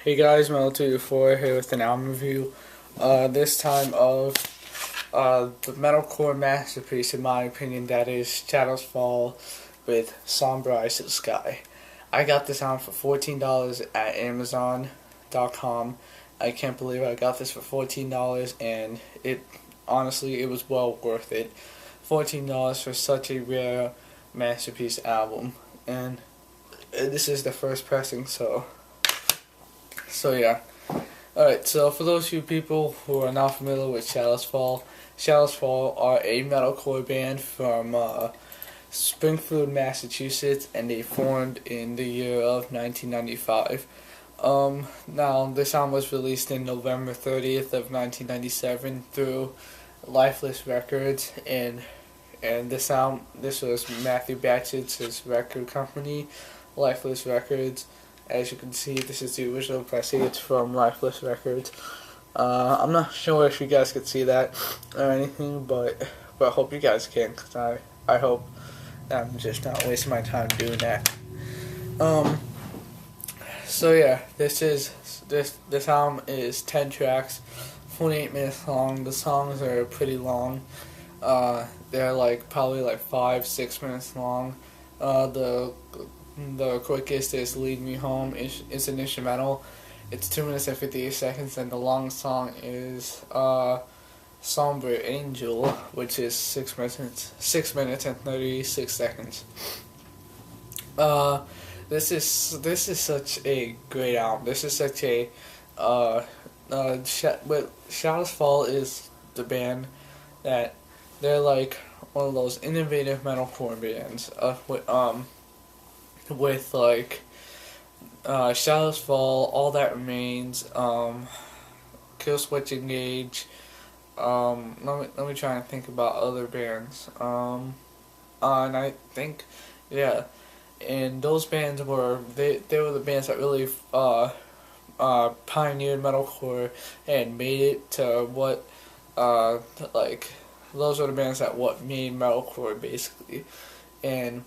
Hey guys, Mel224 here with an album review. This time of the metalcore masterpiece, in my opinion, that is Shadows Fall with Somber Eyes to the Sky. I got this album for $14 at Amazon.com. I can't believe I got this for $14, and honestly, it was well worth it. $14 for such a rare masterpiece album, and this is the first pressing, so yeah. Alright, so for those few people who are not familiar with Shadows Fall are a metalcore band from Springfield, Massachusetts, and they formed in the year of 1995. Now, this album was released in November 30th of 1997 through Lifeless Records, and this was Matthew Batchett's record company, Lifeless Records. As you can see, this is the original pressing. It's from Lifeless Records. I'm not sure if you guys could see that or anything, but I hope you guys can, because I hope I'm just not wasting my time doing that. So yeah, this album is 10 tracks, 28 minutes long. The songs are pretty long. They're probably 5-6 minutes long. The quickest is Lead Me Home. It's an instrumental. It's 2 minutes and 58 seconds, and the longest song is Somber Angel, which is 6 minutes and 36 seconds. This is such a great album. This is such a Shadows Fall is the band that they're like one of those innovative metalcore bands with Shadows Fall, All That Remains, Killswitch Engage. Let me try and think about other bands. And I think, yeah, and those bands were they were the bands that really pioneered metalcore and made it to what those were the bands that made metalcore basically. And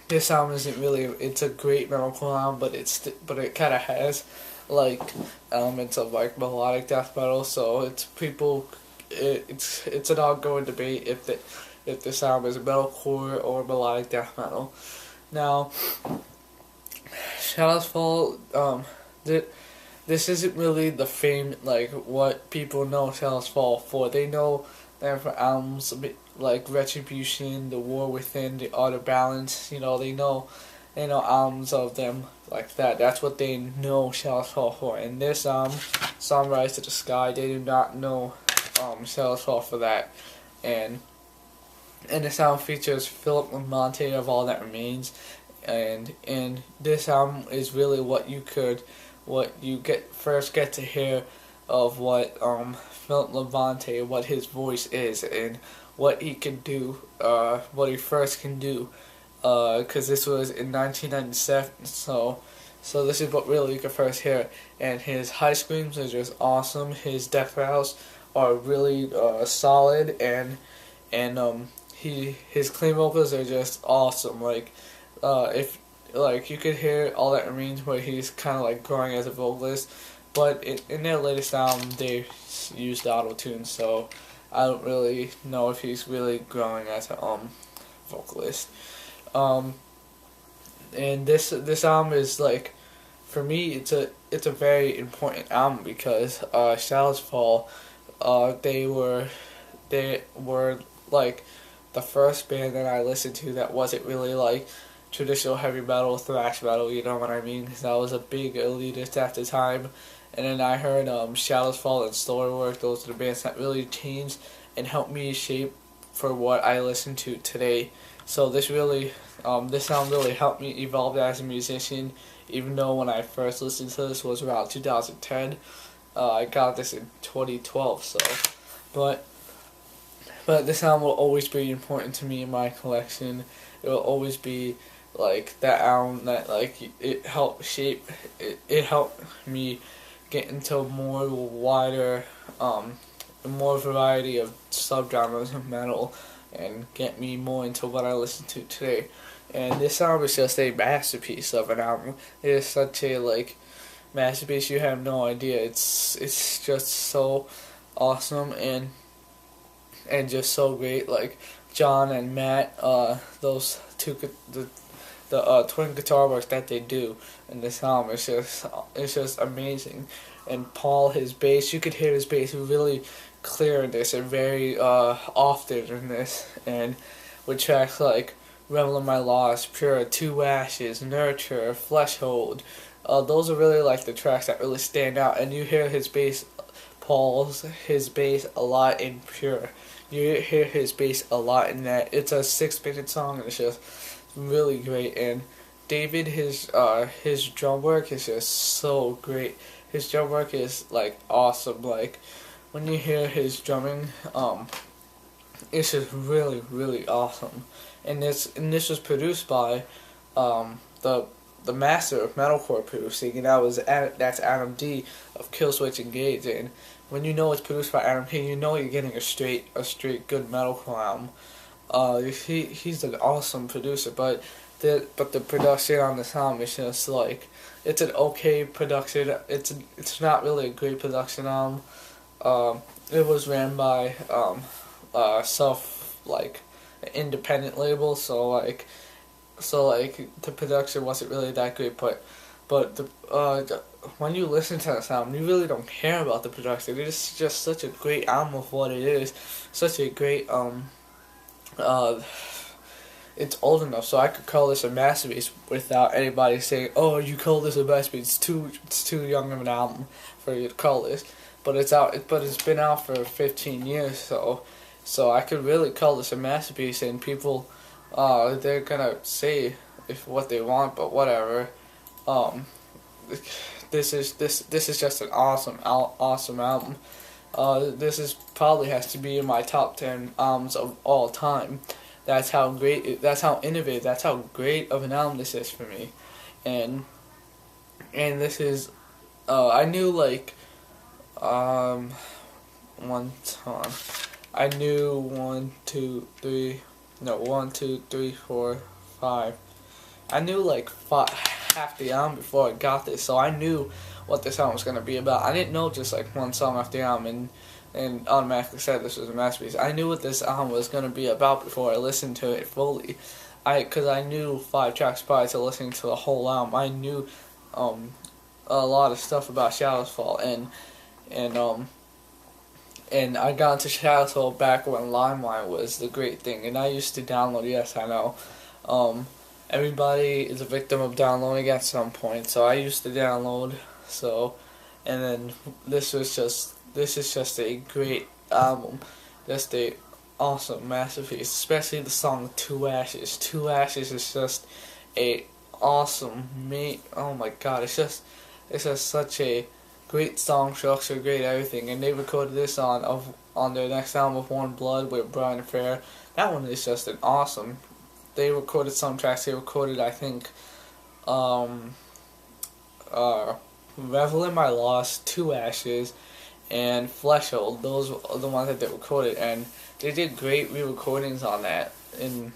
this album isn't really, it's a great metalcore album, but it kind of has elements of melodic death metal, so it's an ongoing debate if this album is metalcore or melodic death metal. Now, Shadows Fall, this isn't really the fame, what people know Shadows Fall for. They know them for albums like Retribution, The War Within, The Art of Balance. They know albums of them like that. That's what they know Shadows Fall for. And this Somber Eyes to the Sky, they do not know Shadows Fall for that. And this album features Philip Lamonte of All That Remains, and this album is really what you first get to hear of what Philip Lamonte, what his voice is, and what he can do, what he first can do, because this was in 1997, so this is what really you can first hear. And his high screams are just awesome. His death growls are really solid, and his clean vocals are just awesome. If you could hear All That Remains where he's kind of growing as a vocalist, but in their latest album they used auto-tune, so I don't really know if he's really growing as a vocalist. And this album is for me it's a very important album because Shadows Fall, they were the first band that I listened to that wasn't really traditional heavy metal, thrash metal, you know what I mean? Because I was a big elitist at the time. And then I heard Shadows Fall and Storywork. Those are the bands that really changed and helped me shape for what I listen to today. So this album really helped me evolve as a musician, even though when I first listened to this was around 2010. I got this in 2012, so. But this album will always be important to me in my collection. It will always be that album that it helped shape, it helped me get into more wider, more variety of subgenres of metal, and get me more into what I listen to today. And this album is just a masterpiece of an album. It is such a masterpiece. You have no idea. It's just so awesome and just so great. Like John and Matt, those two the twin guitar work that they do in this album is just amazing. And Paul, his bass, you could hear his bass really clear in this and very often in this. And with tracks like Revel in My Loss, Pure, Two Ashes, Nurture, Fleshold, those are really like the tracks that really stand out. And you hear his bass, his bass a lot in Pure. You hear his bass a lot in that. It's a 6-minute song and it's just really great. And David, his drum work is just so great. His drum work is like awesome. Like when you hear his drumming, it's just really, really awesome. And this was produced by the master of metalcore producing, and that's Adam D of Killswitch Engage. And when you know it's produced by Adam D, you know you're getting a straight good metalcore album. He's an awesome producer, but the production on this album is just like, it's an okay production. It's not really a great production album. It was ran by independent label, so the production wasn't really that great, but when you listen to this album, you really don't care about the production. It's just such a great album of what it is. Such a great it's old enough so I could call this a masterpiece without anybody saying, "Oh, you call this a masterpiece? It's too young of an album for you to call this." But it's been out for 15 years, so I could really call this a masterpiece, and people, they're gonna say what they want, but whatever. This is just an awesome album. This is probably has to be in my top 10 albums of all time. That's how great, that's how innovative, that's how great of an album this is for me. And this is, I knew one time, I knew 1, 2, 3, 4, 5. I knew half the album before I got this, so I knew what this album was going to be about. I didn't know just one song off the album and automatically said this was a masterpiece. I knew what this album was going to be about before I listened to it fully. Because I knew 5 tracks prior to listening to the whole album. I knew a lot of stuff about Shadows Fall, and I got into Shadows Fall back when LimeWire was the great thing, and I used to download. Yes, I know. Everybody is a victim of downloading at some point, so I used to download. And then this is just a great album, just a awesome masterpiece, especially the song Two Ashes. Two Ashes is just a awesome oh my god, it's just such a great song structure, great everything. And they recorded this on their next album of One Blood with Brian Fair. That one is just an awesome. They recorded some tracks. They recorded, I think, Revel in My Loss, Two Ashes, and Fleshold. Those are the ones that they recorded, and they did great re-recordings on that. And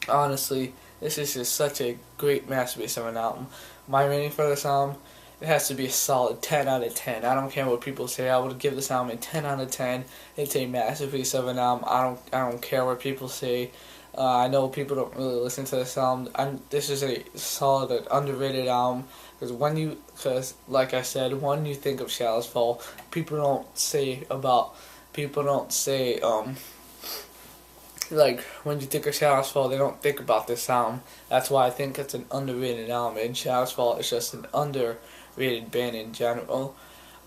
honestly, this is just such a great masterpiece of an album. My rating for this album, it has to be a solid 10 out of 10. I don't care what people say. I would give this album a 10 out of 10. It's a masterpiece of an album. I don't care what people say. I know people don't really listen to this album. This is a solid, underrated album. Because like I said, when you think of Shadows Fall, people don't say, when you think of Shadows Fall, they don't think about this album. That's why I think it's an underrated album, and Shadows Fall is just an underrated band in general.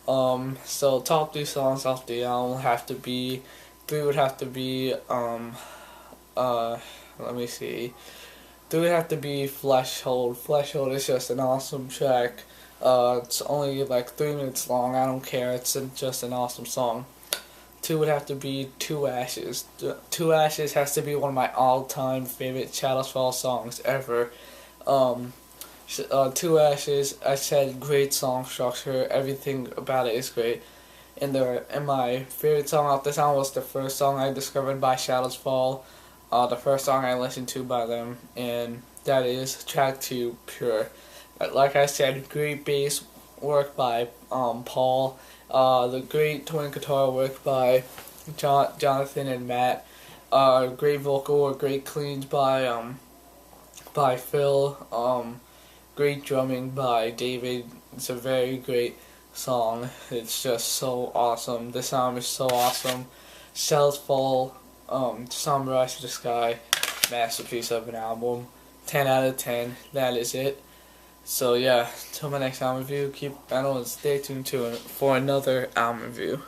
So top 3 songs off the album have to be, 3 would have to be, let me see. 3 would have to be Fleshold. Fleshold is just an awesome track. It's only 3 minutes long. I don't care. It's just an awesome song. 2 would have to be Two Ashes. Two Ashes has to be one of my all-time favorite Shadows Fall songs ever. Two Ashes, I said, great song structure. Everything about it is great. And my favorite song off this album was the first song I discovered by Shadows Fall. The first song I listened to by them, and that is track 2, Pure. Like I said, great bass work by Paul. The great twin guitar work by Jonathan and Matt. Great vocal or great cleans by Phil. Great drumming by David. It's a very great song. It's just so awesome. The sound is so awesome. Cells Fall, Somber Rise to the Sky, masterpiece of an album. 10 out of 10. That is it. So yeah, till my next album review, keep metal and stay tuned for another album review.